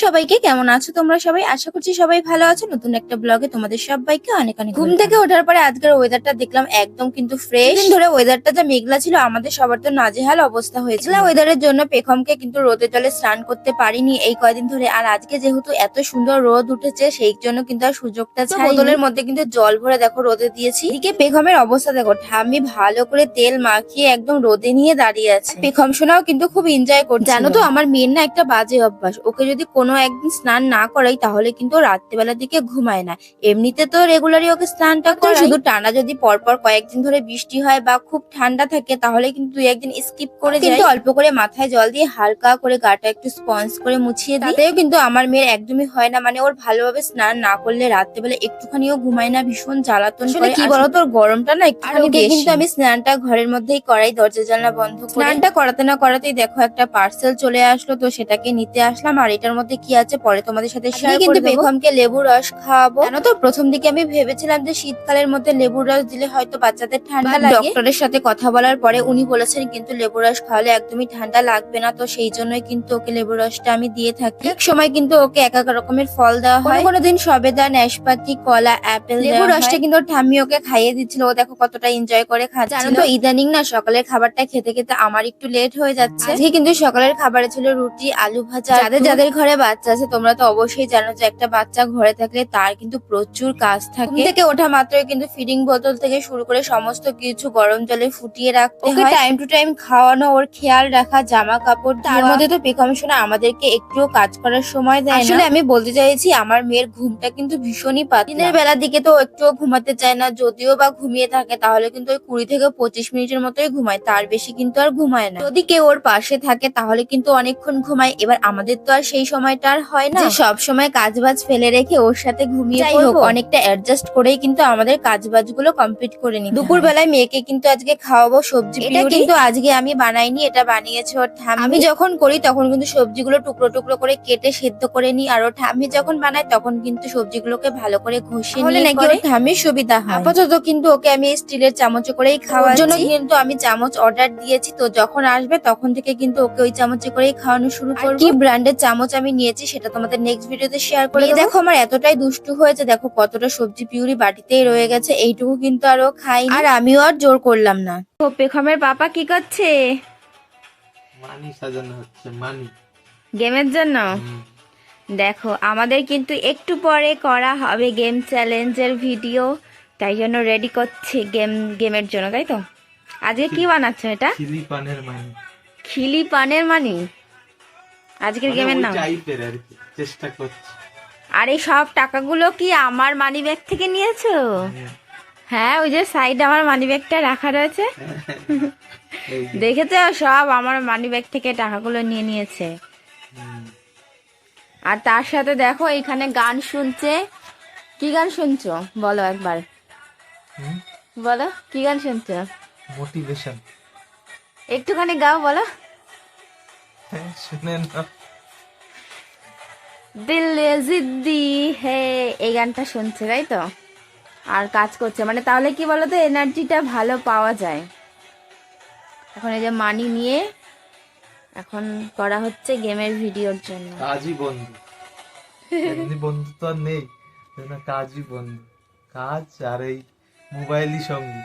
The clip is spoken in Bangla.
সবাইকে কেমন আছো তোমরা সবাই? আশা করছি সবাই ভালো আছো। নতুন একটা ব্লগে তোমাদের সবাইকে অনেক অনেক ঘুম থেকে ওঠার পরে আজকের ওয়েদারটা দেখলাম একদম কিন্তু ফ্রেশ। দিন ধরে ওয়েদারটা যা মেঘলা ছিল, আমাদের সবার তো নাজেহাল অবস্থা হয়েছিল। মেঘলা ওয়েদারের জন্য পেখমকে কিন্তু রোদে জলে স্নান করতে পারিনি এই কয়দিন ধরে। আর আজকে যেহেতু এত সুন্দর রোদ উঠেছে, সেই জন্য কিন্তু আর সুযোগটা ছাড়িনি। বোতলের মধ্যে কিন্তু জল ভরে দেখো রোদে দিয়েছি। এদিকে পেখমের অবস্থা দেখো, ঠাম্মি ভালো করে তেল মাখিয়ে একদম রোদে নিয়ে দাঁড়িয়ে আছে। পেখম সোনাও কিন্তু খুব এনজয় করছে। জানো তো আমার মেয়ের না একটা বাজে অভ্যাস, ওকে যদি কোনো একদিন স্নান না করাই তাহলে কিন্তু রাত্রিবেলার দিকে ঘুমায় না। এমনিতে তো রেগুলারই ওকে স্নানটা করাই, শুধু টানা যদি পরপর কয়েকদিন ধরে বৃষ্টি হয় বা খুব ঠান্ডা থাকে তাহলে কিন্তু দুই একদিন স্কিপ করে যায়। কিন্তু অল্প করে মাথায় জল দিয়ে হালকা করে গাটা একটু স্পঞ্জ করে মুছিয়ে দিই। তাতেও কিন্তু আমার মেয়ের একদমই হয় না, মানে ওর ভালোভাবে স্নান না করলে রাত্রিবেলা একটুখানিও ঘুমায় না, ভীষণ জ্বালাতন করে। কি বলতো, ওর গরমটা না একটুখানি বেশি। কিন্তু আমি স্নানটা ঘরের মধ্যেই করাই, দরজা জানলা বন্ধ করে। স্নানটা করাতে না করাতেই দেখো একটা পার্সেল চলে আসলো, তো সেটাকে নিতে আসলাম। আর এটার মধ্যে কি আছে পরে তোমাদের সাথে শেয়ার করব। কিন্তু পেখমকে লেবুর রস খাওয়াবো। জানো তো প্রথম দিকে আমি ভেবেছিলাম যে শীতকালের মধ্যে লেবুর রস দিলে হয়তো বাচ্চাদের ঠান্ডা লাগে। ডক্টরের সাথে কথা বলার পরে উনি বলেছেন কিন্তু লেবুর রস খাওয়ালে একদমই ঠান্ডা লাগবে না, তো সেই জন্যই কিন্তু ওকে লেবুর রসটা আমি দিয়ে থাকি। এক সময় কিন্তু ওকে এক এক রকমের ফল দেওয়া হয়, কোনো দিন সবেদা, নাশপাতি, কলা, অ্যাপেল। লেবুর রসটা কিন্তু ঠাম্মি ওকে খাইয়ে দিচ্ছিল, ও দেখো কতটা এনজয় করে খাচ্ছে। জানো তো ইদানিং না সকালের খাবারটা খেতে খেতে আমার একটু লেট হয়ে যাচ্ছে। আজকে কিন্তু সকালের খাবারে ছিল রুটি, আলু ভাজা। যাদের যাদের ঘরে বাচ্চা আছে তোমরা তো অবশ্যই জানো যে একটা বাচ্চা ঘরে থাকলে তার কিন্তু প্রচুর কাজ থাকে। ঘুম থেকে ওঠা মাত্রই কিন্তু ফিডিং বোতল থেকে শুরু করে সমস্ত কিছু গরম জলে ফুটিয়ে রাখতে হয়। টাইম টু টাইম খাওয়ানো, ওর খেয়াল রাখা, জামা কাপড়। তার মধ্যে তো পেখম সোনা আমাদেরকে একটুও কাজ করার সময় দেয় না। আসলে আমি বলতে চাইছি আমার মেয়ের ঘুমটা কিন্তু ভীষণই পাতলা। দিনের বেলার দিকে তো একটুও ঘুমাতে চায় না, যদিও বা ঘুমিয়ে থাকে তাহলে কিন্তু ওই 20 থেকে 25 মিনিটের মতোই ঘুমায়, তার বেশি কিন্তু আর ঘুমায় না। যদি কেউ ওর পাশে থাকে তাহলে কিন্তু অনেকক্ষণ ঘুমায়। এবার আমাদের তো আর সেই সময়টা আর হয় না যে সব সময় কাজবাজ ফেলে রেখে ওর সাথে ঘুমিয়ে পড়বো। অনেকটা অ্যাডজাস্ট করেই কিন্তু আমাদের কাজবাজ গুলো কমপ্লিট করে নিই। দুপুর বেলায় মেয়েকে কিন্তু আজকে খাওয়াবো সবজি পিউরি। এটা কিন্তু আজকে আমি বানাইনি, এটা বানিয়েছে ওর ঠাম্মি। আমি যখন করি তখন কিন্তু সবজিগুলো টুকরো টুকরো করে কেটে সেদ্ধ করে নিই, আর ওর ঠাম্মি যখন বানায় তখন কিন্তু সবজিগুলোকে ভালো করে ঘষে নিয়ে নাকি ওর ঠাম্মির সুবিধা হয়। আপাতত কিন্তু ওকে আমি স্টিলের চামচে করেই খাওয়ার জন্য কিন্তু আমি চামচ অর্ডার দিয়েছি, তো যখন আসবে তখন থেকে কিন্তু ওকে ওই চামচে করেই খাওয়ানো শুরু করব। কি ব্র্যান্ডের চামচ আমি নিয়েছি সেটা তোমাদের নেক্সট ভিডিওতে শেয়ার করে দেব। দেখো আমার এতটাই দুষ্টু হয়েছে, দেখো কতটা সবজি পিউরি বাটিতেই রয়ে গেছে, এইটুকু কিন্তু আরো খাই। আর আমিও আর জোর করলাম না। তো পেখমের পাপা কি করছে? মানি সাজানো হচ্ছে, মানি গেমের জন্য। দেখো আমাদের কিন্তু একটু পরে করা হবে গেম চ্যালেঞ্জের ভিডিও, তাই জন্য রেডি করছে গেমের জন্য, তাই তো? আজকে কি বানাচ্ছ এটা? খিলি পানের মানি। খিলি পানের মানি আজকের গেমের নাম। টাইপের আর কি চেষ্টা করছি। আর এই সব টাকাগুলো কি আমার মানি ব্যাগ থেকে নিয়েছো? হ্যাঁ, ওই যে সাইডে আমার মানি ব্যাগটা রাখা রয়েছে, দেখেছো? সব আমার মানি ব্যাগ থেকে টাকাগুলো নিয়ে নিয়েছে। আর তার সাথে দেখো এখানে গান শুনছে। কি গান শুনছো বলো একবার, বলো কি গান শুনছো? মোটিভেশন। একটুখানি গাও, বলো। শুনেন না, দিল জিদ্দি হে, এই গানটা শুনছে, তাই তো? আর কাজ করছে, মানে তাহলে কি বলতো এনার্জিটা ভালো পাওয়া যায়। এখন এই যে মানি নিয়ে এখন করা হচ্ছে গেমের ভিডিওর জন্য। কাজই বন্ধু, এমনি বন্ধু তো আর নেই, কাজই বন্ধু। কাজ আর এই মোবাইলই সঙ্গী।